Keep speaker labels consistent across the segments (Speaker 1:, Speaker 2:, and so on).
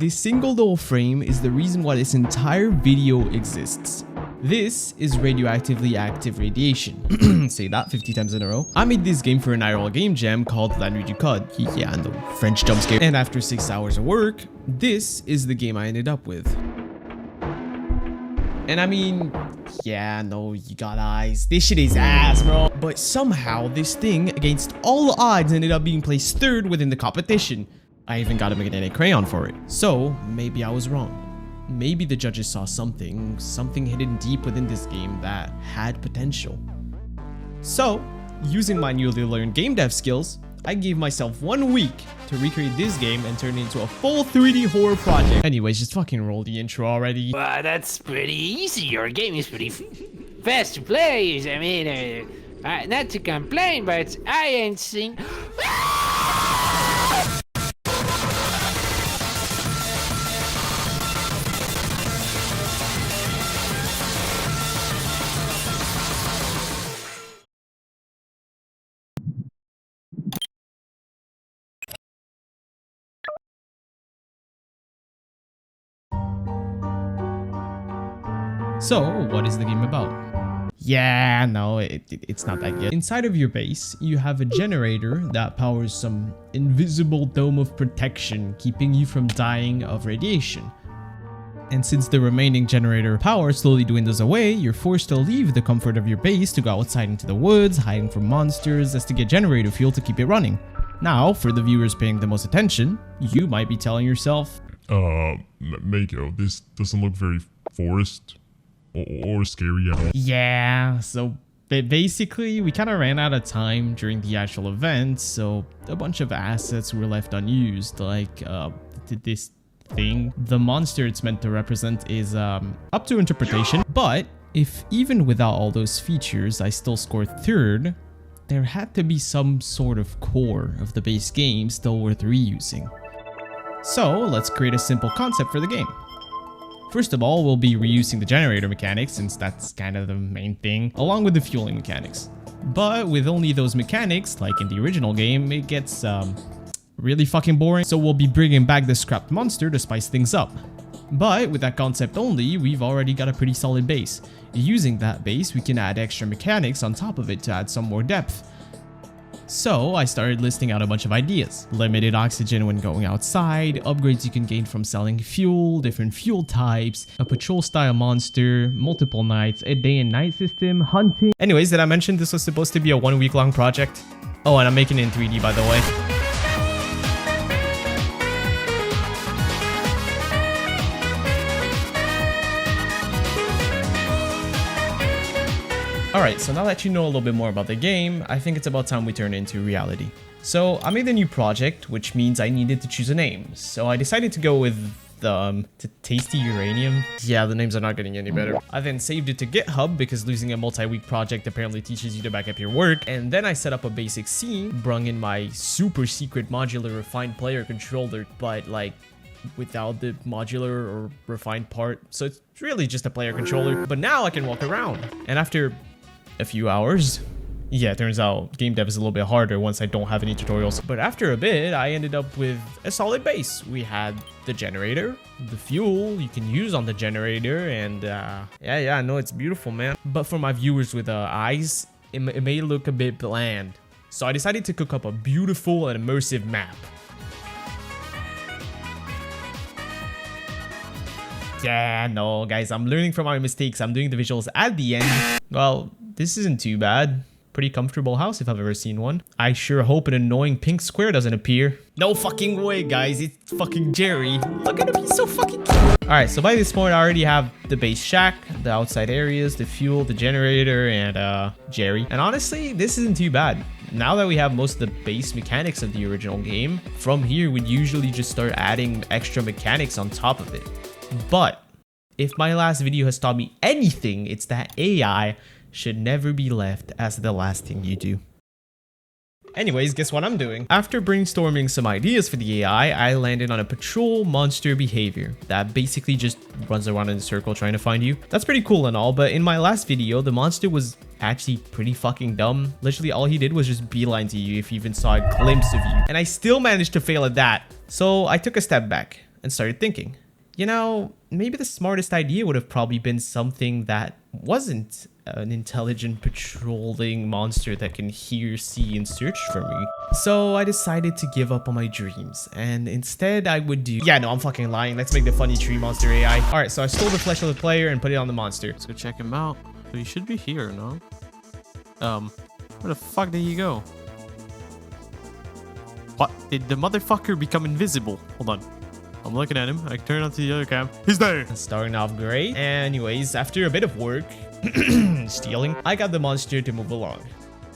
Speaker 1: This single little frame is the reason why this entire video exists. This is radioactively active radiation. Say that 50 times in a row. I made this game for an IRL game jam called La Nuit du Code. Yeah, no French jump scare. And after 6 hours of work, this is the game I ended up with. And I mean, yeah, no, you got eyes. This shit is ass, bro. But somehow this thing, against all odds, ended up being placed 3rd within the competition. I even got a magnetic crayon for it. So maybe I was wrong. Maybe the judges saw something hidden deep within this game that had potential. So, using my newly learned game dev skills, I gave myself 1 week to recreate this game and turn it into a full 3D horror project. Anyways, just fucking roll the intro already.
Speaker 2: That's pretty easy. Your game is pretty fast to play. I mean, not to complain, but I ain't seen...
Speaker 1: So, what is the game about? Yeah, no, it's not that good. Inside of your base, you have a generator that powers some invisible dome of protection, keeping you from dying of radiation. And since the remaining generator power slowly dwindles away, you're forced to leave the comfort of your base to go outside into the woods, hiding from monsters, as to get generator fuel to keep it running. Now, for the viewers paying the most attention, you might be telling yourself,
Speaker 3: Mako, this doesn't look very forest or scary at all.
Speaker 1: Yeah, so basically we kind of ran out of time during the actual event, so a bunch of assets were left unused, like this thing. The monster it's meant to represent is up to interpretation, but if even without all those features I still scored 3rd, there had to be some sort of core of the base game still worth reusing. So let's create a simple concept for the game. First of all, we'll be reusing the generator mechanics, since that's kind of the main thing, along with the fueling mechanics. But with only those mechanics, like in the original game, it gets really fucking boring, so we'll be bringing back the scrapped monster to spice things up. But with that concept only, we've already got a pretty solid base. Using that base, we can add extra mechanics on top of it to add some more depth. So I started listing out a bunch of ideas. Limited oxygen when going outside, upgrades you can gain from selling fuel, different fuel types, a patrol style monster, multiple nights, a day and night system, hunting. Anyways, did I mention this was supposed to be a 1 week long project? Oh, and I'm making it in 3D by the way. Alright, so now that you know a little bit more about the game, I think it's about time we turn it into reality. So I made a new project, which means I needed to choose a name. So I decided to go with the Tasty Uranium. Yeah, the names are not getting any better. I then saved it to GitHub because losing a multi-week project apparently teaches you to back up your work. And then I set up a basic scene, brung in my super secret modular refined player controller, but like without the modular or refined part. So it's really just a player controller. But now I can walk around. And after a few hours, yeah, it turns out game dev is a little bit harder once I don't have any tutorials. But after a bit, I ended up with a solid base. We had the generator, the fuel you can use on the generator, and yeah, I know it's beautiful, man. But for my viewers with eyes, it may look a bit bland. So I decided to cook up a beautiful and immersive map. Yeah, no, guys, I'm learning from my mistakes. I'm doing the visuals at the end. Well, this isn't too bad. Pretty comfortable house if I've ever seen one. I sure hope an annoying pink square doesn't appear. No fucking way, guys. It's fucking Jerry. Look at him. He's so fucking cute. Alright, so by this point, I already have the base shack, the outside areas, the fuel, the generator, and Jerry. And honestly, this isn't too bad. Now that we have most of the base mechanics of the original game, from here, we'd usually just start adding extra mechanics on top of it. But if my last video has taught me anything, it's that AI should never be left as the last thing you do. Anyways, guess what I'm doing? After brainstorming some ideas for the AI, I landed on a patrol monster behavior that basically just runs around in a circle trying to find you. That's pretty cool and all, but in my last video, the monster was actually pretty fucking dumb. Literally all he did was just beeline to you if you even saw a glimpse of you. And I still managed to fail at that. So I took a step back. and started thinking, you know, maybe the smartest idea would have probably been something that wasn't an intelligent patrolling monster that can hear, see, and search for me. So I decided to give up on my dreams, and instead I would do... Yeah, no, I'm fucking lying. Let's make the funny tree monster AI. Alright, so I stole the flesh of the player and put it on the monster.
Speaker 4: Let's go check him out. So he should be here, no? Where the fuck did he go? What? Did the motherfucker become invisible? Hold on. I'm looking at him. I turn onto the other cam. He's there.
Speaker 1: Starting off great. Anyways, after a bit of work, stealing, I got the monster to move along.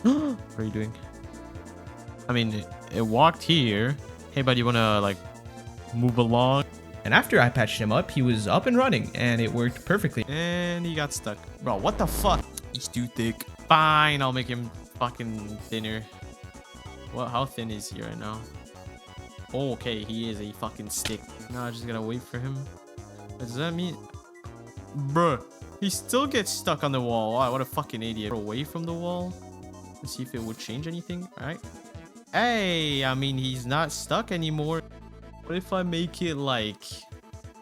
Speaker 4: What are you doing? I mean, it walked here. Hey, buddy, you wanna, like, move along?
Speaker 1: And after I patched him up, he was up and running, and it worked perfectly.
Speaker 4: And he got stuck. Bro, what the fuck? He's too thick. Fine, I'll make him fucking thinner. What? How thin is he right now? Oh, okay, he is a fucking stick. No, I just gotta wait for him. What does that mean? Bruh, he still gets stuck on the wall. Wow, what a fucking idiot. Away from the wall. Let's see if it would change anything. All right. Hey, I mean, he's not stuck anymore. What if I make it like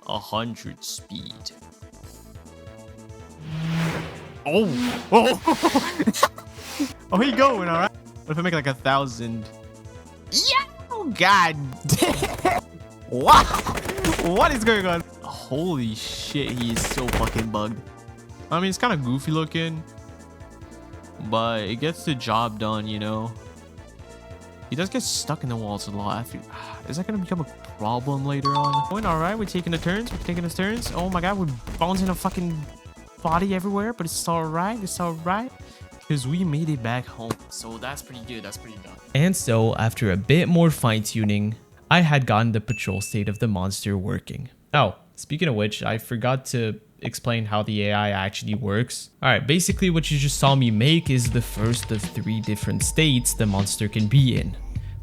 Speaker 4: 100 speed? Oh, oh, oh, he going, all right. What if I make like 1,000? Yeah, oh god. What? What is going on? Holy shit, he is so fucking bugged. I mean, it's kind of goofy looking, but it gets the job done, you know. He does get stuck in the walls a lot. Is that gonna become a problem later on? Going all right, we're taking the turns. We're taking the turns. Oh my god, we're bouncing a fucking body everywhere, but it's all right. It's all right. Because we made it back home. So that's pretty good. That's pretty done.
Speaker 1: And so, after a bit more fine-tuning, I had gotten the patrol state of the monster working. Oh, speaking of which, I forgot to explain how the AI actually works. Alright, basically what you just saw me make is the first of 3 different states the monster can be in.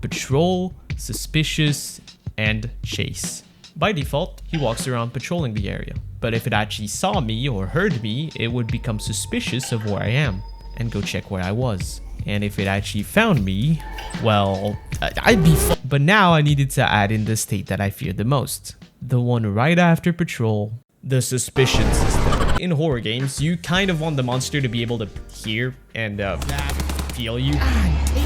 Speaker 1: Patrol, suspicious, and chase. By default, he walks around patrolling the area. But if it actually saw me or heard me, it would become suspicious of where I am and go check where I was. And if it actually found me, well, I'd be But now I needed to add in the state that I feared the most. The one right after patrol, the suspicion system. In horror games, you kind of want the monster to be able to hear and feel you.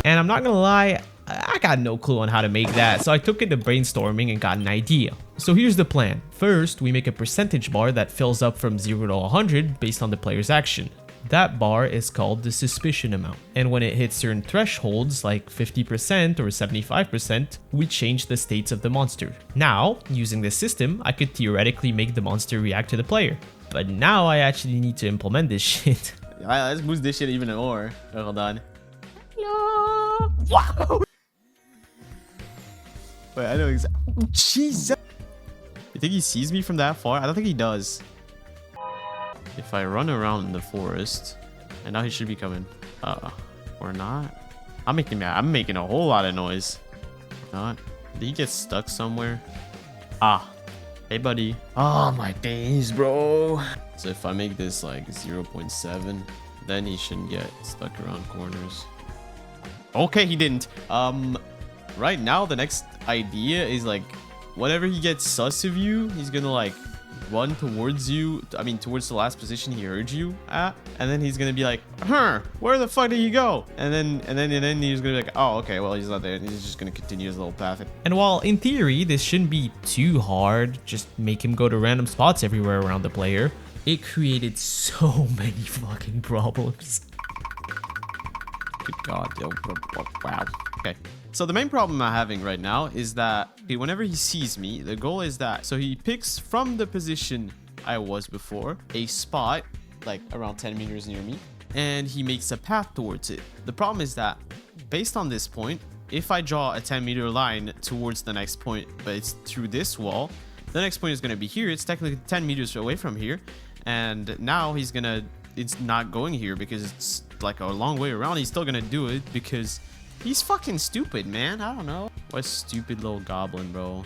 Speaker 1: And I'm not gonna lie, I got no clue on how to make that, so I took it to brainstorming and got an idea. So here's the plan. First, we make a percentage bar that fills up from 0 to 100 based on the player's action. That bar is called the suspicion amount. And when it hits certain thresholds like 50% or 75%, we change the states of the monster. Now, using this system, I could theoretically make the monster react to the player. But now I actually need to implement this shit.
Speaker 4: Let's boost this shit even more. Oh, hold on. Wow. Wait, I know exactly. Jesus. You think he sees me from that far? I don't think he does. If I run around in the forest, and now he should be coming. Or not. I'm making a whole lot of noise. Not. Did he get stuck somewhere? Ah. Hey, buddy. Oh, my days, bro. So if I make this like 0.7, then he shouldn't get stuck around corners. Okay, he didn't. Right now, the next idea is like, whenever he gets sus of you, he's gonna like run towards you. I mean, towards the last position he heard you at, and then he's gonna be like, where the fuck did he go? And then he's gonna be like, oh, okay, well, he's not there. And he's just gonna continue his little path.
Speaker 1: And while in theory this shouldn't be too hard, just make him go to random spots everywhere around the player, it created so many fucking problems.
Speaker 4: Good God, wow. Okay. So the main problem I'm having right now is that whenever he sees me, the goal is that, so he picks from the position I was before, a spot like around 10 meters near me, and he makes a path towards it. The problem is that based on this point, if I draw a 10-meter line towards the next point, but it's through this wall, the next point is going to be here. It's technically 10 meters away from here. And now it's not going here because it's like a long way around. He's still going to do it because he's fucking stupid, man. I don't know. What a stupid little goblin, bro.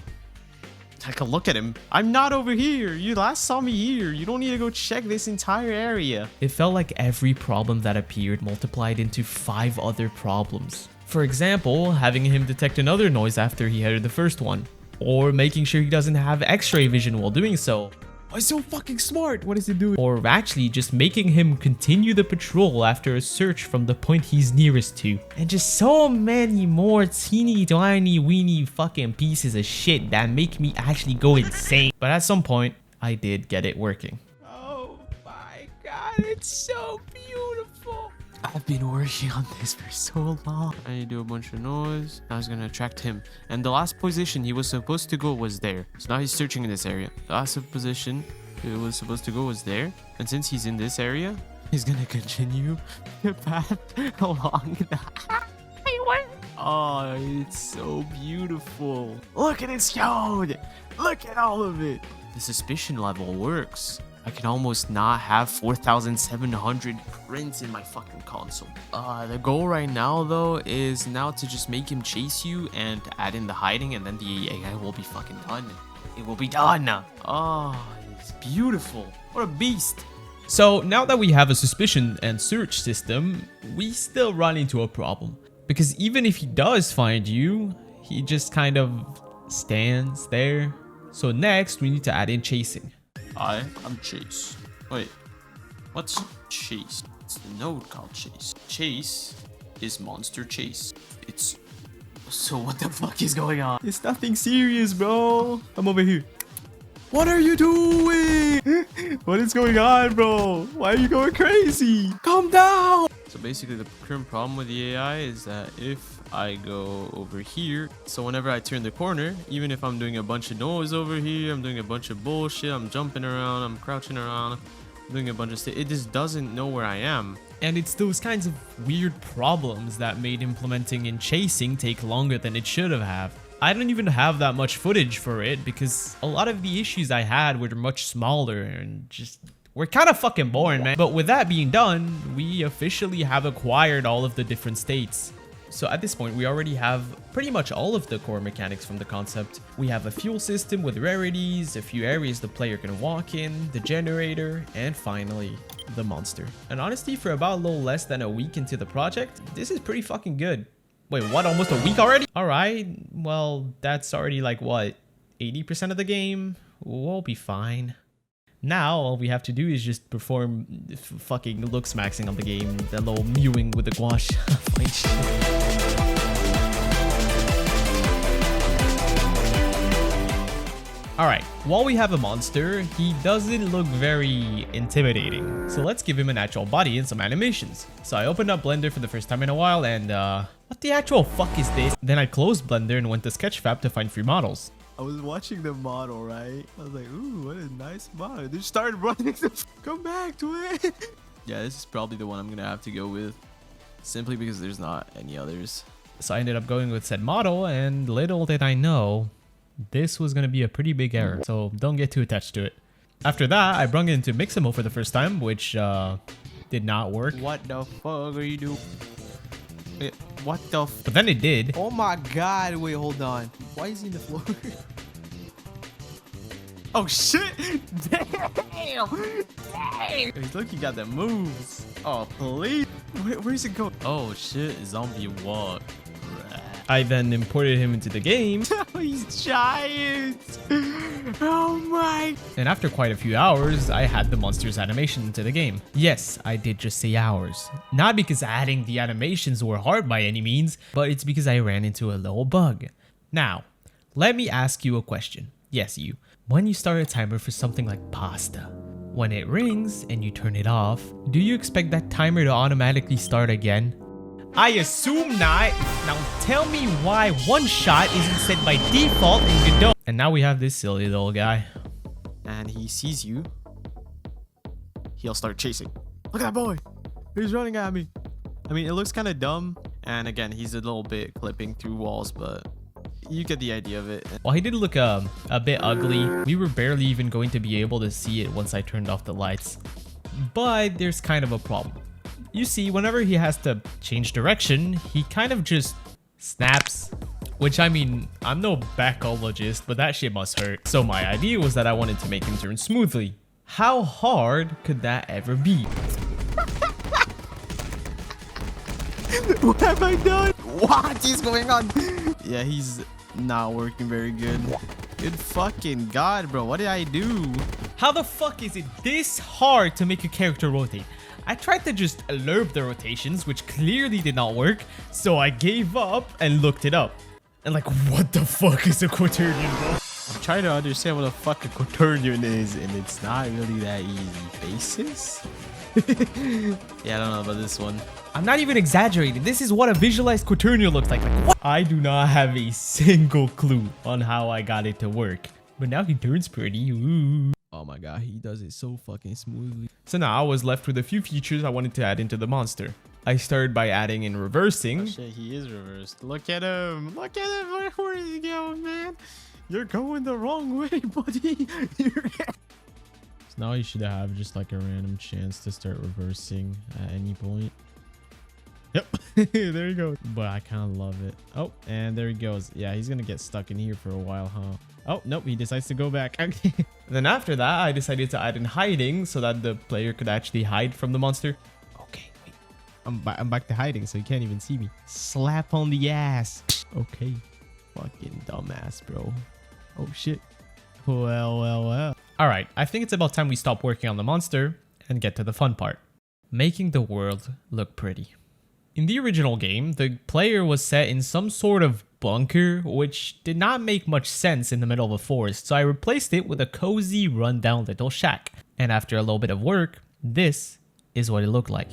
Speaker 4: Take a look at him. I'm not over here. You last saw me here. You don't need to go check this entire area.
Speaker 1: It felt like every problem that appeared multiplied into 5 other problems. For example, having him detect another noise after he heard the first one. or making sure he doesn't have x-ray vision while doing so. Oh, he's so fucking smart. What is he doing? Or actually just making him continue the patrol after a search from the point he's nearest to. And just so many more teeny tiny weeny fucking pieces of shit that make me actually go insane. But at some point, I did get it working. Oh my god, it's so beautiful.
Speaker 4: I've been working on this for so long. I need to do a bunch of noise. I was gonna attract him. And the last position he was supposed to go was there. So now he's searching in this area. The last position he was supposed to go was there. And since he's in this area, he's gonna continue the path along that. Oh, it's so beautiful. Look at its code. Look at all of it. The suspicion level works. I can almost not have 4,700 prints in my fucking console. The goal right now, though, is now to just make him chase you and to add in the hiding, and then the AI will be fucking done. It will be done. Oh, it's beautiful. What a beast.
Speaker 1: So now that we have a suspicion and search system, we still run into a problem. Because even if he does find you, he just kind of stands there. So next, we need to add in chasing.
Speaker 4: I'm Chase. Wait, what's Chase? It's the node called Chase. Chase is monster chase. It's... So what the fuck is going on?
Speaker 1: It's nothing serious, bro. I'm over here. What are you doing? What is going on, bro? Why are you going crazy? Calm down.
Speaker 4: So basically the current problem with the AI is that if I go over here, so whenever I turn the corner, even if I'm doing a bunch of noise over here, I'm doing a bunch of bullshit, I'm jumping around, I'm crouching around, I'm doing a bunch of stuff, it just doesn't know where I am.
Speaker 1: And it's those kinds of weird problems that made implementing in chasing take longer than it should have. I don't even have that much footage for it because a lot of the issues I had were much smaller and just were kind of fucking boring, man. But with that being done, we officially have acquired all of the different states. So at this point, we already have pretty much all of the core mechanics from the concept. We have a fuel system with rarities, a few areas the player can walk in, the generator, and finally, the monster. And honestly, for about a little less than a week into the project, this is pretty fucking good. Wait, what? Almost a week already? All right. Well, that's already like, what, 80% of the game? We'll be fine. Now, all we have to do is just perform fucking Looksmaxxing on the game, the little mewing with the gouache. Alright, while we have a monster, he doesn't look very intimidating. So let's give him an actual body and some animations. So I opened up Blender for the first time in a while and what the actual fuck is this? Then I closed Blender and went to Sketchfab to find free models.
Speaker 4: I was watching the model, right? I was like, ooh, what a nice model. They started running. Come back to it. Yeah, this is probably the one I'm gonna have to go with, simply because there's not any others.
Speaker 1: So I ended up going with said model, and little did I know, this was gonna be a pretty big error. So don't get too attached to it. After that, I brung it into Mixamo for the first time, which did not work.
Speaker 4: What the fuck are you doing? Wait, what the f—
Speaker 1: But then it did.
Speaker 4: Oh my god, wait, hold on. Why is he in the floor? Oh shit! Damn! Damn! Look, you got the moves. Oh, please. Where's it going? Oh shit, zombie walk.
Speaker 1: I then imported him into the game.
Speaker 4: He's giant! Oh my!
Speaker 1: And after quite a few hours, I had the monster's animation into the game. Yes, I did just say hours. Not because adding the animations were hard by any means, but it's because I ran into a little bug. Now, let me ask you a question. Yes, you. When you start a timer for something like pasta, when it rings and you turn it off, do you expect that timer to automatically start again? I assume not. Now tell me why one shot isn't set by default in Godot. And now we have this silly little guy.
Speaker 4: And he sees you. He'll start chasing. Look at that boy. He's running at me. I mean, it looks kind of dumb. And again, he's a little bit clipping through walls, but you get the idea of it.
Speaker 1: While he did look a bit ugly, we were barely even going to be able to see it once I turned off the lights. But there's kind of a problem. You see, whenever he has to change direction, he kind of just snaps. Which, I mean, I'm no backologist, but that shit must hurt. So my idea was that I wanted to make him turn smoothly. How hard could that ever be?
Speaker 4: What have I done? What is going on? Yeah, he's not working very good. Good fucking god, bro. What did I do?
Speaker 1: How the fuck is it this hard to make a character rotate? I tried to just lerp the rotations, which clearly did not work, so I gave up and looked it up. And like, what the fuck is a quaternion, bro?
Speaker 4: I'm trying to understand what the fuck a quaternion is, and it's not really that easy. Basis? Yeah, I don't know about this one.
Speaker 1: I'm not even exaggerating. This is what a visualized quaternion looks like. What? I do not have a single clue on how I got it to work. But now he turns pretty. Ooh. Oh my god, he does it so fucking smoothly. So now I was left with a few features I wanted to add into the monster. I started by adding in reversing.
Speaker 4: Oh shit, he is reversed. Look at him. Look at him. Where is he going, man? You're going the wrong way, buddy.
Speaker 1: So now you should have just like a random chance to start reversing at any point. Yep, there you go. But I kind of love it. Oh, and there he goes. Yeah, he's gonna get stuck in here for a while, huh? Oh, nope, he decides to go back. Then after that, I decided to add in hiding so that the player could actually hide from the monster. Okay, wait. I'm back to hiding, so you can't even see me. Slap on the ass. Okay. Fucking dumbass, bro. Oh, shit. Well. Alright, I think it's about time we stop working on the monster and get to the fun part. Making the world look pretty. In the original game, the player was set in some sort of bunker, which did not make much sense in the middle of a forest, so I replaced it with a cozy, rundown little shack. And after a little bit of work, this is what it looked like.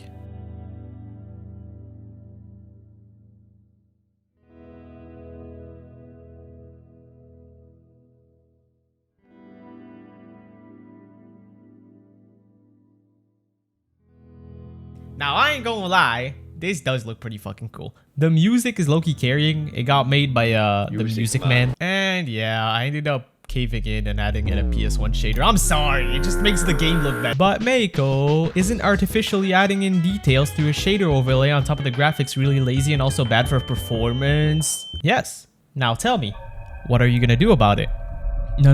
Speaker 1: Now, I ain't gonna lie, this does look pretty fucking cool. The music is low-key carrying. It got made by the Music Man. And yeah, I ended up caving in and adding in a PS1 shader. I'm sorry, it just makes the game look better. But Mako isn't artificially adding in details through a shader overlay on top of the graphics really lazy and also bad for performance? Yes. Now tell me, what are you gonna do about it? No.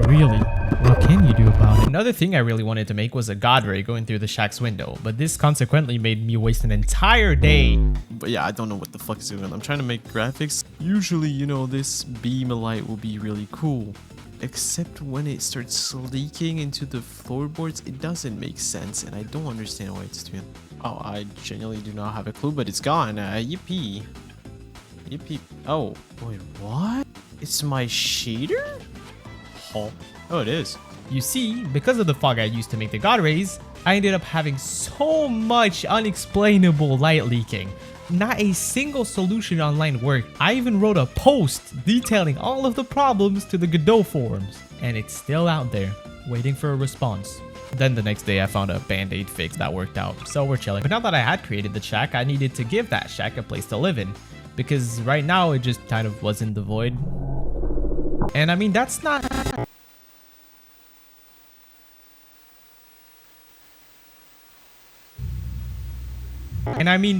Speaker 1: Really? What can you do about it? Another thing I really wanted to make was a god ray going through the shack's window, but this consequently made me waste an entire day.
Speaker 4: But yeah, I don't know what the fuck is going on. I'm trying to make graphics. Usually, you know, this beam of light will be really cool. Except when it starts leaking into the floorboards, it doesn't make sense, and I don't understand why it's doing. Oh, I genuinely do not have a clue, but it's gone. Yippee. Yippee. Oh, wait, what? It's my shader? Oh, it is.
Speaker 1: You see, because of the fog I used to make the god rays, I ended up having so much unexplainable light leaking. Not a single solution online worked. I even wrote a post detailing all of the problems to the Godot forums, and it's still out there, waiting for a response. Then the next day I found a band-aid fix that worked out, so we're chilling. But now that I had created the shack, I needed to give that shack a place to live in, because right now it just kind of was in the void. And I mean, that's not...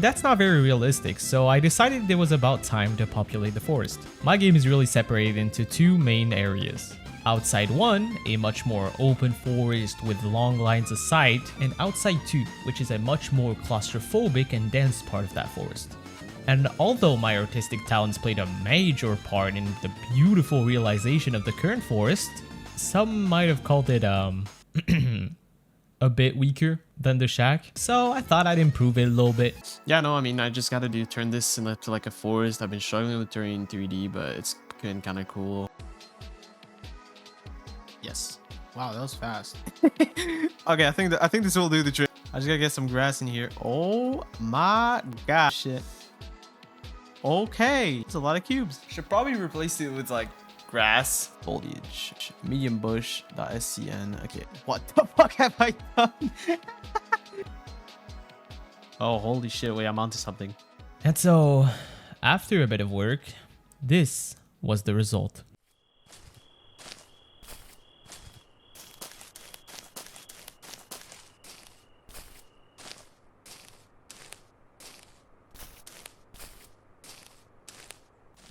Speaker 1: that's not very realistic, so I decided it was about time to populate the forest. My game is really separated into two main areas. Outside 1, a much more open forest with long lines of sight, and outside 2, which is a much more claustrophobic and dense part of that forest. And although my artistic talents played a major part in the beautiful realization of the current forest, some might have called it a bit weaker than the shack, so I thought I'd improve it a little bit.
Speaker 4: Yeah, no, I mean, I just gotta turn this into like a forest. I've been struggling with turning 3D, but it's been kind of cool. Yes. Wow, that was fast. Okay, I think this will do the trick. I just gotta get some grass in here. Oh my gosh, shit. Okay, it's a lot of cubes. Should probably replace it with like grass, foliage, medium bush.scn. Okay, what the fuck have I done? Oh, holy shit, wait, I'm onto something.
Speaker 1: And so, after a bit of work, this was the result.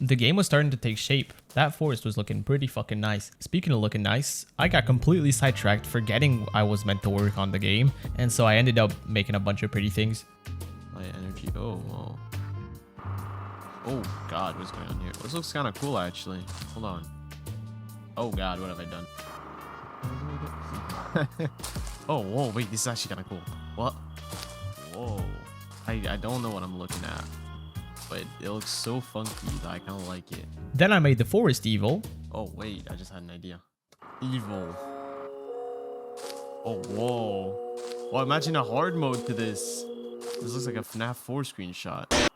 Speaker 1: The game was starting to take shape. That forest was looking pretty fucking nice. Speaking of looking nice, I got completely sidetracked forgetting I was meant to work on the game, and so I ended up making a bunch of pretty things.
Speaker 4: My energy. Oh, whoa. Oh god, what's going on here? This looks kind of cool actually. Hold on. Oh god, what have I done? Oh, whoa, wait, this is actually kind of cool. What? Whoa. I don't know what I'm looking at, but it looks so funky that I kind of like it.
Speaker 1: Then I made the forest evil.
Speaker 4: Oh wait, I just had an idea. Evil. Oh, whoa. Well, imagine a hard mode to this. This looks like a FNAF 4 screenshot.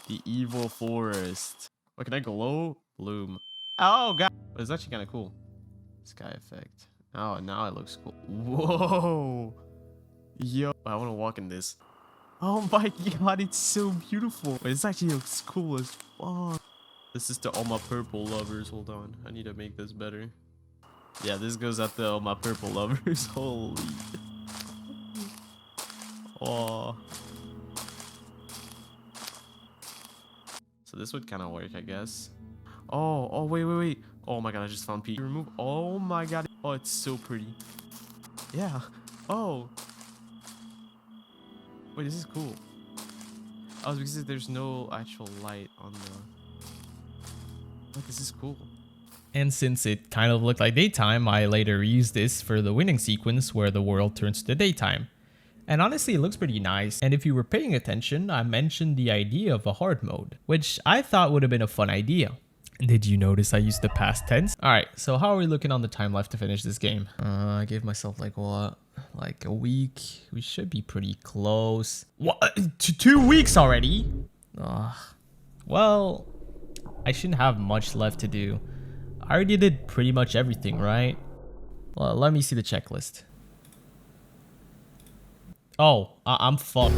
Speaker 4: The evil forest. What, can I glow? Bloom. Oh god. But it's actually kind of cool. Sky effect. Oh, now it looks cool. Whoa. Yo. I want to walk in this. Oh my god, it's so beautiful. Wait, this actually looks cool as fuck. This is to all my purple lovers. Hold on. I need to make this better. Yeah, this goes out to all my purple lovers. Holy. Oh. So this would kind of work, I guess. Oh, wait. Oh my god, I just found Pete. Remove. Oh my god. Oh, it's so pretty. Yeah. Oh. Wait, this is cool. Oh, it's because there's no actual light on the... Wait, this is cool.
Speaker 1: And since it kind of looked like daytime, I later used this for the winning sequence where the world turns to daytime. And honestly, it looks pretty nice. And if you were paying attention, I mentioned the idea of a hard mode, which I thought would have been a fun idea. Did you notice I used the past tense? Alright, so how are we looking on the time left to finish this game? I gave myself like what? Like a week? We should be pretty close. What? 2 weeks already? Well, I shouldn't have much left to do. I already did pretty much everything, right? Well, let me see the checklist. Oh, I'm fucked.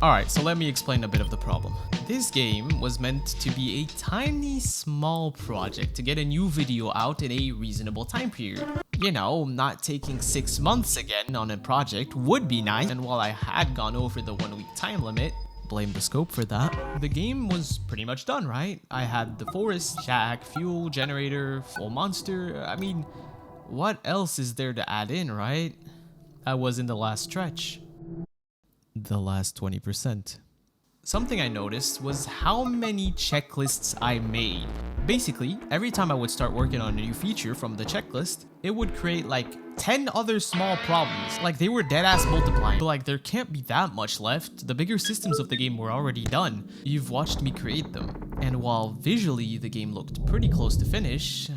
Speaker 1: Alright, so let me explain a bit of the problem. This game was meant to be a tiny small project to get a new video out in a reasonable time period. You know, not taking 6 months again on a project would be nice, and while I had gone over the 1 week time limit, blame the scope for that, the game was pretty much done, right? I had the forest, shack, fuel, generator, full monster. I mean, what else is there to add in, right? I was in the last stretch. The last 20%. Something I noticed was how many checklists I made. Basically, every time I would start working on a new feature from the checklist, it would create like 10 other small problems. Like they were dead ass multiplying. But like there can't be that much left. The bigger systems of the game were already done. You've watched me create them. And while visually the game looked pretty close to finish,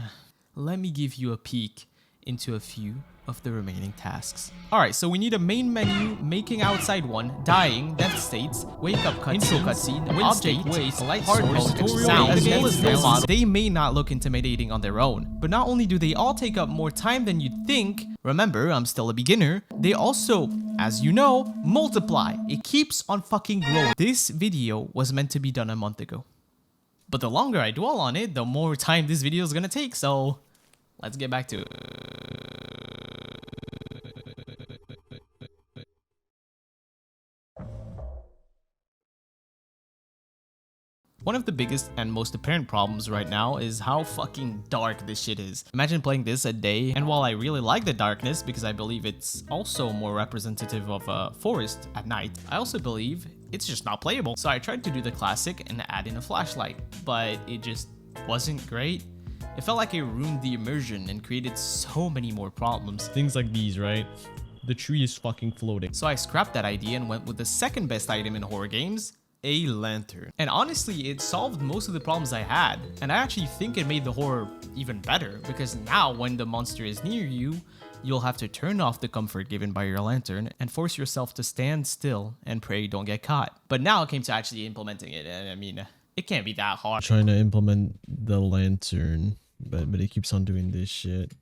Speaker 1: let me give you a peek into a few of the remaining tasks. Alright, so we need a main menu, making outside one, dying, death states, wake up cutscene, object waste, light source, tutorial, sound, as well as models. They may not look intimidating on their own, but not only do they all take up more time than you'd think, remember, I'm still a beginner, they also, as you know, multiply. It keeps on fucking growing. This video was meant to be done a month ago. But the longer I dwell on it, the more time this video is gonna take, so let's get back to it. One of the biggest and most apparent problems right now is how fucking dark this shit is. Imagine playing this at day, and while I really like the darkness because I believe it's also more representative of a forest at night, I also believe it's just not playable. So I tried to do the classic and add in a flashlight, but it just wasn't great. It felt like it ruined the immersion and created so many more problems. Things like these, right? The tree is fucking floating. So I scrapped that idea and went with the second best item in horror games, a lantern. And honestly, it solved most of the problems I had. And I actually think it made the horror even better, because now when the monster is near you, you'll have to turn off the comfort given by your lantern and force yourself to stand still and pray you don't get caught. But now it came to actually implementing it, and I mean, it can't be that hard.
Speaker 5: Trying to implement the lantern, but it keeps on doing this shit.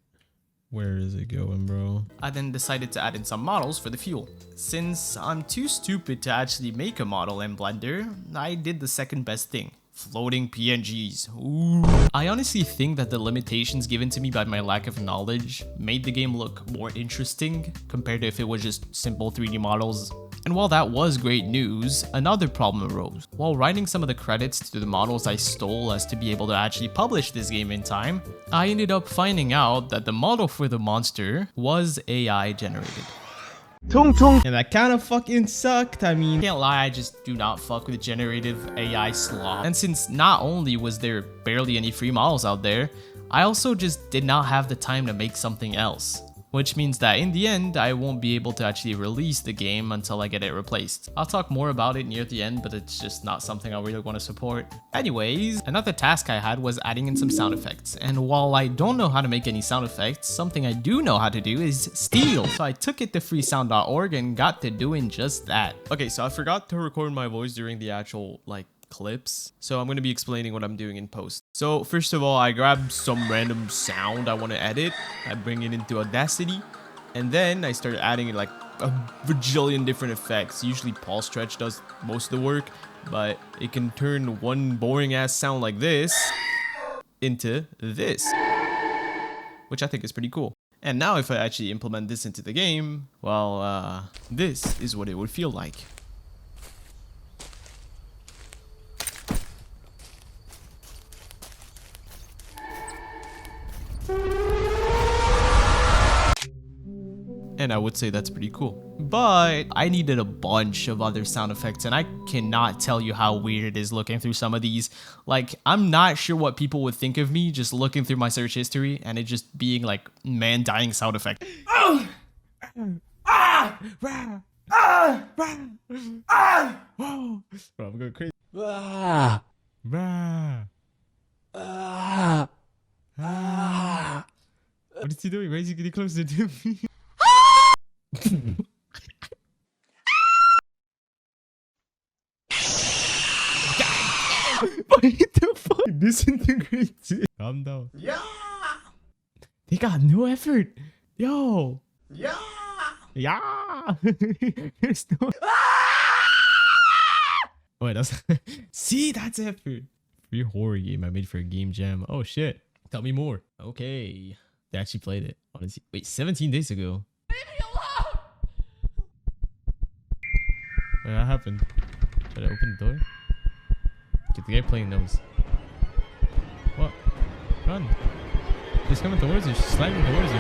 Speaker 5: Where is it going, bro?
Speaker 1: I then decided to add in some models for the fuel. Since I'm too stupid to actually make a model in Blender, I did the second best thing. Floating PNGs. Ooh. I honestly think that the limitations given to me by my lack of knowledge made the game look more interesting compared to if it was just simple 3D models
Speaker 4: And while that was great news, another problem arose. While writing some of the credits to the models I stole as to be able to actually publish this game in time, I ended up finding out that the model for the monster was AI generated.
Speaker 1: And that kind of fucking sucked. I mean,
Speaker 4: Can't lie, I just do not fuck with generative AI slop. And since not only was there barely any free models out there, I also just did not have the time to make something else. Which means that in the end, I won't be able to actually release the game until I get it replaced. I'll talk more about it near the end, but it's just not something I really want to support. Anyways, another task I had was adding in some sound effects. And while I don't know how to make any sound effects, something I do know how to do is steal. So I took it to freesound.org and got to doing just that. Okay, so I forgot to record my voice during the actual, clips. So I'm going to be explaining what I'm doing in post. So first of all, I grab some random sound I want to edit. I bring it into Audacity. And then I start adding like a bajillion different effects. Usually pulse stretch does most of the work, but it can turn one boring ass sound like this into this, which I think is pretty cool. And now if I actually implement this into the game, well, this is what it would feel like. And I would say that's pretty cool. But I needed a bunch of other sound effects, and I cannot tell you how weird it is looking through some of these. Like, I'm not sure what people would think of me just looking through my search history and it just being like man dying sound effect. Oh! Ah! Rah! Ah! Rah! Ah! Whoa! Bro, I'm going crazy. Ah! Rah! Ah! Ah! What is he doing? Why is he getting closer to me? What the fuck? Disintegrates it. Calm down. Yeah. They got no effort. Yo. Yeah. Yeah. There's no. Wait, that's. See, that's effort. Free horror game I made for a game jam. Oh shit. Tell me more. Okay. They actually played it. Honestly, wait, 17 days ago. Leave me alone. Wait, what happened? Should I open the door? Get the guy playing those. What? Run. He's coming towards you. She's slamming towards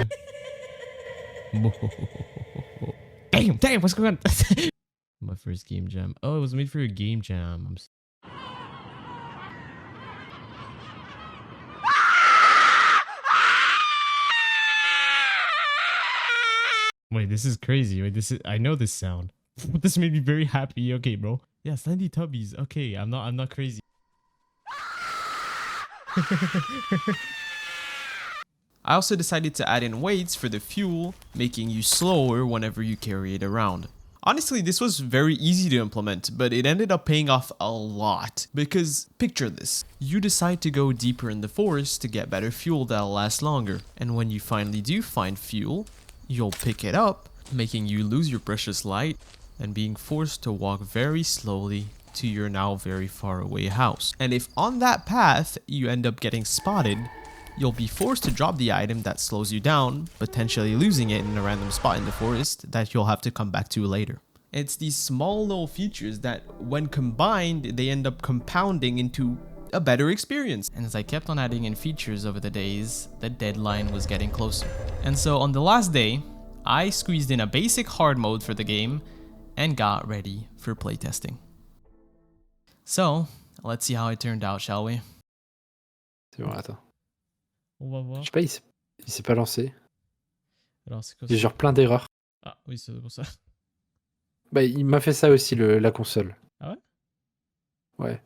Speaker 4: you. Damn, what's going on? My first game jam. Oh, it was made for a game jam. Wait, this is crazy. Wait, I know this sound. This made me very happy. Okay, bro. Yeah, Sandy Tubbies. Okay, I'm not crazy. I also decided to add in weights for the fuel, making you slower whenever you carry it around. Honestly, this was very easy to implement, but it ended up paying off a lot. Because, picture this. You decide to go deeper in the forest to get better fuel that'll last longer. And when you finally do find fuel, you'll pick it up, making you lose your precious light and being forced to walk very slowly to your now very far away house. And if on that path you end up getting spotted, you'll be forced to drop the item that slows you down, potentially losing it in a random spot in the forest that you'll have to come back to later. It's these small little features that when combined, they end up compounding into a better experience. And as I kept on adding in features over the days, the deadline was getting closer. And so on the last day, I squeezed in a basic hard mode for the game and got ready for playtesting. So, let's see how it turned out, shall we?
Speaker 6: C'est bon, attends.
Speaker 1: On va voir.
Speaker 6: Je sais pas, il s'est pas lancé.
Speaker 1: Alors, c'est quoi
Speaker 6: J'ai
Speaker 1: ça?
Speaker 6: genre plein d'erreurs.
Speaker 1: Ah, oui, c'est pour ça.
Speaker 6: Bah, il m'a fait ça aussi, la console.
Speaker 1: Ah ouais?
Speaker 6: Ouais.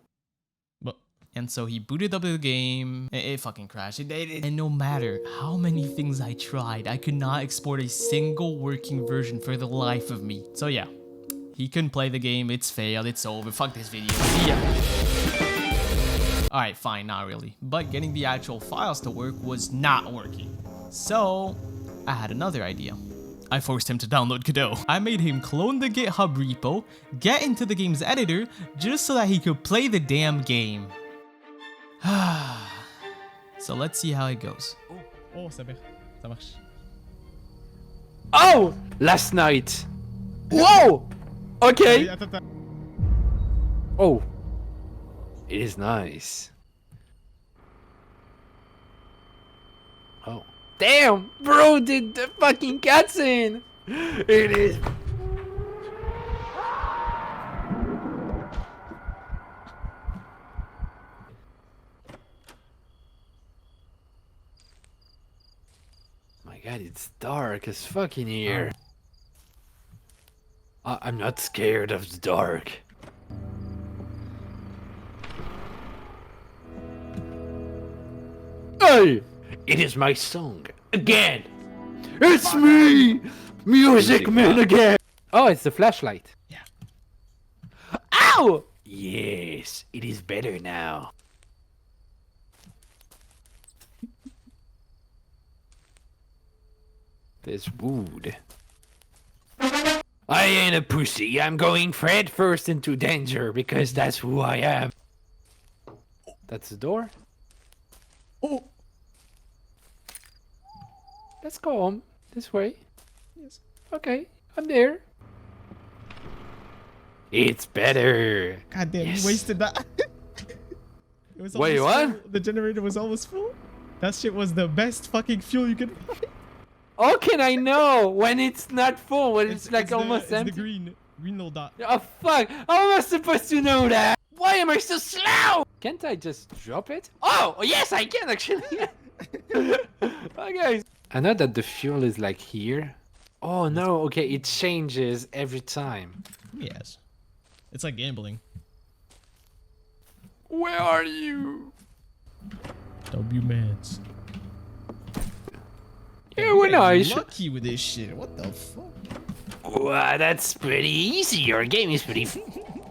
Speaker 1: Bon.
Speaker 4: And so he booted up the game. It fucking crashed. And no matter how many things I tried, I could not export a single working version for the life of me. So yeah, he couldn't play the game. It's failed. It's over. Fuck this video. See ya. Alright, fine. Not really. But getting the actual files to work was not working. So I had another idea. I forced him to download Godot. I made him clone the GitHub repo, get into the game's editor, just so that he could play the damn game. So let's see how it goes.
Speaker 1: Oh, ça marche.
Speaker 6: Oh! Last night! Wow! Okay.
Speaker 1: Attends.
Speaker 6: Oh. It is nice. Oh. Damn! Bro did the fucking cutscene! It is. My god, it's dark as fuck in here. I'm not scared of the dark. Hey! It is my song. Again! It's me! Music Man again! Oh, it's the flashlight.
Speaker 1: Yeah.
Speaker 6: Ow! Yes, it is better now. There's wood. I ain't a pussy. I'm going head first into danger because that's who I am. That's the door.
Speaker 1: Oh.
Speaker 6: Let's go home. This way.
Speaker 1: Yes.
Speaker 6: Okay, I'm there. It's better.
Speaker 1: God damn,
Speaker 6: Yes.
Speaker 1: you wasted that. It was
Speaker 6: Wait,
Speaker 1: almost
Speaker 6: what?
Speaker 1: full. The generator was almost full. That shit was the best fucking fuel you could find.
Speaker 6: How can I know when it's not full? When it's like almost
Speaker 1: the
Speaker 6: empty?
Speaker 1: green little dot.
Speaker 6: Oh fuck! How am I supposed to know that? Why am I so slow? Can't I just drop it? Oh yes, I can actually. Hi guys. I know that the fuel is like here. Oh no, okay, it changes every time.
Speaker 1: Yes. It's like gambling.
Speaker 6: Where are you?
Speaker 1: W mans.
Speaker 6: Yeah, we're nice.
Speaker 1: Lucky with this shit. What the fuck?
Speaker 2: Wow, that's pretty easy. Your game is pretty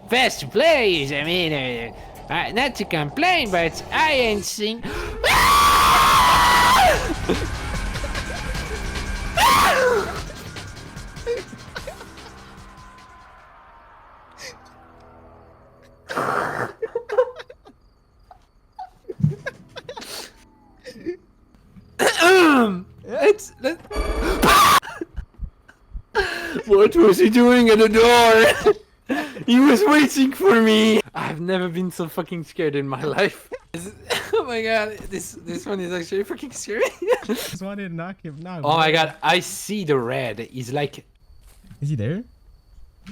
Speaker 2: fast to play. I mean, not to complain, but I ain't seen.
Speaker 6: What was he doing at the door? He was waiting for me. I've never been so fucking scared in my life. Oh my god, this one is actually fucking scary.
Speaker 1: Just wanted to knock him. Nah,
Speaker 6: Oh my god, I see the red. He's like,
Speaker 1: Is he there?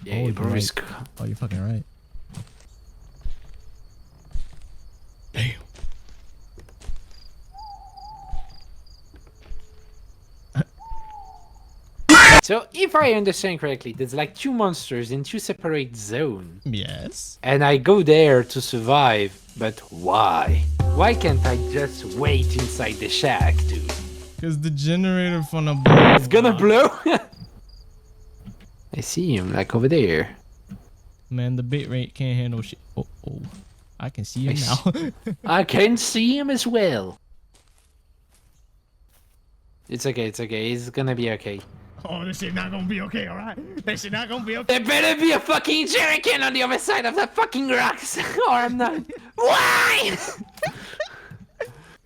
Speaker 6: yeah,
Speaker 1: Oh,
Speaker 6: bro,
Speaker 1: you're
Speaker 6: he's
Speaker 1: right. Oh, you're fucking right. Damn.
Speaker 6: So if I understand correctly, there's like two monsters in two separate zones.
Speaker 1: Yes.
Speaker 6: And I go there to survive, but why? Why can't I just wait inside the shack, dude?
Speaker 1: Because the generator from the blow.
Speaker 6: It's gonna blow? I see him, like over there.
Speaker 1: Man, the bit rate can't handle shit. Oh, oh. I can see him now.
Speaker 6: I can see him as well. It's okay, it's okay. He's gonna be okay.
Speaker 1: Oh, this shit not gonna be okay, alright? This shit not gonna be okay.
Speaker 6: There better be a fucking jerrycan on the other side of that fucking rocks, or I'm not. Why?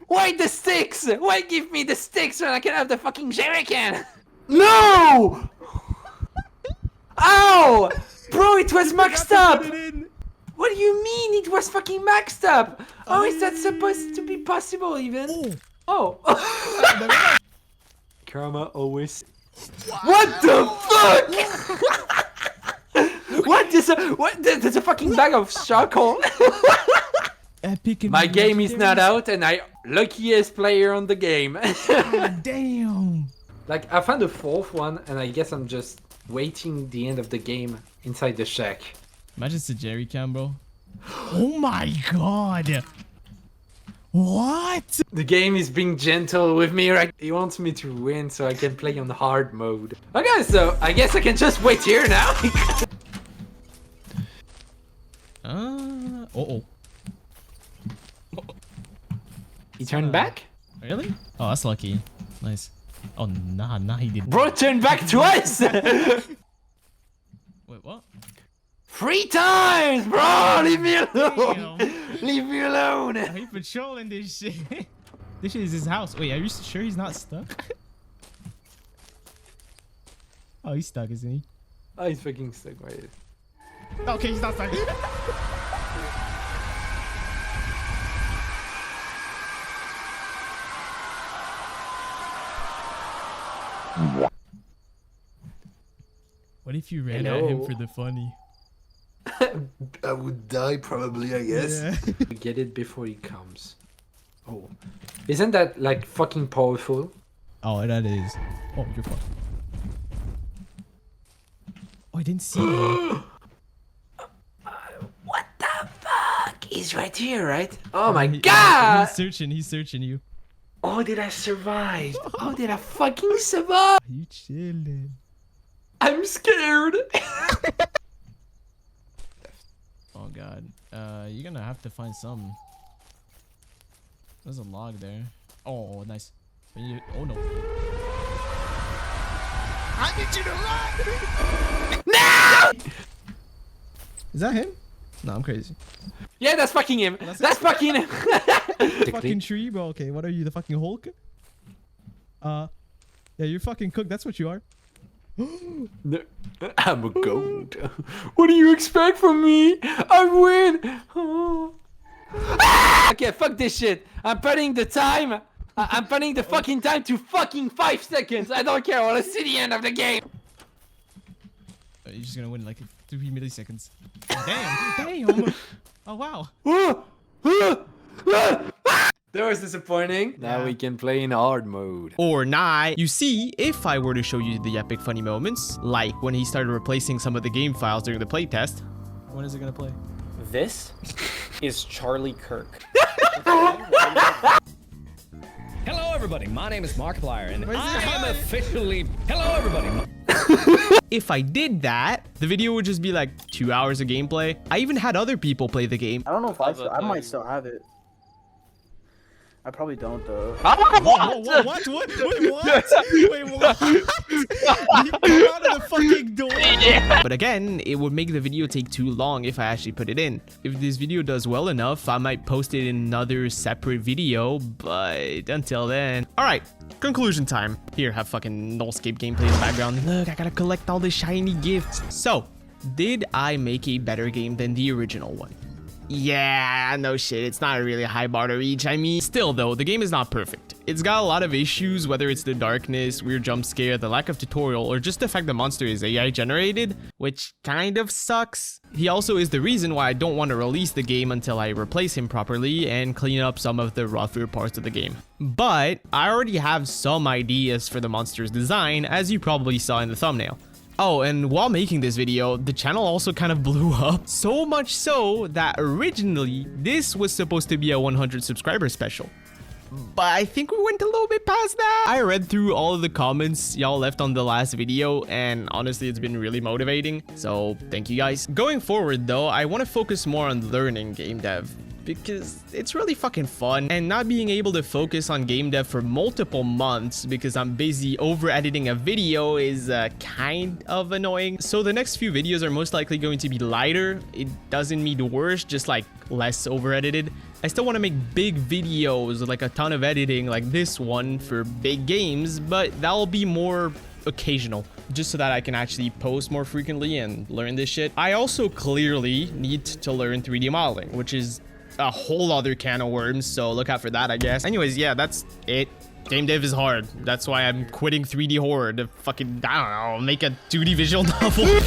Speaker 6: Why the sticks? Why give me the sticks when I can have the fucking jerrycan? No! Ow! Bro, it was maxed up! What do you mean it was fucking maxed up? How is that supposed to be possible even? Oh. Karma always. What the fuck? What is a what? There's a fucking bag of charcoal.
Speaker 1: Epic.
Speaker 6: My game is not out, and I luckiest player on the game.
Speaker 1: God damn.
Speaker 6: Like I found the fourth one, and I guess I'm just waiting the end of the game inside the shack.
Speaker 1: Imagine it's a jerry can, bro. Oh my god. What?
Speaker 6: The game is being gentle with me, right? He wants me to win so I can play on hard mode. Okay, so I guess I can just wait here now.
Speaker 1: Oh.
Speaker 6: He turned back?
Speaker 1: Really? Oh, that's lucky. Nice. Oh, nah, he didn't.
Speaker 6: Bro, turn back twice!
Speaker 1: Wait, what?
Speaker 6: 3 times, bro! Leave me alone!
Speaker 1: Damn.
Speaker 6: Leave me alone!
Speaker 1: He patrolling this shit. This shit is his house. Wait, are you sure he's not stuck? Oh, he's stuck, isn't he?
Speaker 6: Oh, he's fucking stuck. Wait.
Speaker 1: Okay, he's not starting. What if you ran at him
Speaker 6: Hello?
Speaker 1: for the funny?
Speaker 6: I would die probably, I guess.
Speaker 1: Yeah.
Speaker 6: Get it before he comes. Oh. Isn't that like fucking powerful?
Speaker 1: Oh, that is. Oh, you're fucked. Oh, I didn't see you.
Speaker 6: What the fuck? He's right here, right? Oh my
Speaker 1: He-
Speaker 6: god!
Speaker 1: He's searching you.
Speaker 6: Oh, did I survive? Oh, did I fucking survive?
Speaker 1: Are you chilling?
Speaker 6: I'm scared.
Speaker 1: Oh god. You're gonna have to find some. There's a log there. Oh, nice. Oh no. I need you to run!
Speaker 6: No!
Speaker 1: Is that him? No, I'm crazy.
Speaker 6: Yeah, that's fucking him. That's fucking him.
Speaker 1: Fucking tree, bro. Okay, what are you, the fucking Hulk? Yeah, you're fucking cooked. That's what you are.
Speaker 6: No, I'm a goat. What do you expect from me? I win. Oh. Ah! Okay, fuck this shit. I'm putting the time. I'm putting the fucking time to fucking 5 seconds. I don't care. I want to see the end of the game.
Speaker 1: You're just gonna win like 3 milliseconds. Damn. Oh wow.
Speaker 6: That was disappointing. Now we can play in hard mode.
Speaker 4: Or not. You see, if I were to show you the epic funny moments, like when he started replacing some of the game files during the playtest.
Speaker 1: When is it gonna play?
Speaker 7: This is Charlie Kirk.
Speaker 8: Hello, everybody. My name is Markiplier, and I am officially. Hello, everybody.
Speaker 4: If I did that, the video would just be like 2 hours of gameplay. I even had other people play the game.
Speaker 9: I don't know if I might still have it. I probably don't though.
Speaker 1: What? Wait, what? Wait, what? You come out of the fucking door.
Speaker 4: But again, it would make the video take too long if I actually put it in. If this video does well enough, I might post it in another separate video, but until then. Alright, conclusion time. Here, have fucking Nullscape gameplay in the background. Look, I gotta collect all the shiny gifts. So, did I make a better game than the original one? Yeah, no shit, it's not really a high bar to reach. I mean, still though, the game is not perfect. It's got a lot of issues, whether it's the darkness, weird jump scare, the lack of tutorial, or just the fact the monster is AI generated, which kind of sucks. He also is the reason why I don't want to release the game until I replace him properly and clean up some of the rougher parts of the game. But I already have some ideas for the monster's design, as you probably saw in the thumbnail. Oh, and while making this video, the channel also kind of blew up. So much so that originally, this was supposed to be a 100 subscriber special. But I think we went a little bit past that. I read through all of the comments y'all left on the last video, and honestly, it's been really motivating. So thank you guys. Going forward though, I want to focus more on learning game dev, because it's really fucking fun, and not being able to focus on game dev for multiple months because I'm busy over editing a video is kind of annoying. So the next few videos are most likely going to be lighter. It doesn't mean worse, just like less over edited. I still want to make big videos with like a ton of editing like this one for big games, but that'll be more occasional, just so that I can actually post more frequently and learn this shit. I also clearly need to learn 3D modeling, which is a whole other can of worms, so look out for that, I guess. Anyways, yeah, that's it. Game dev is hard. That's why I'm quitting 3D horror to fucking, I don't know, make a 2D visual novel.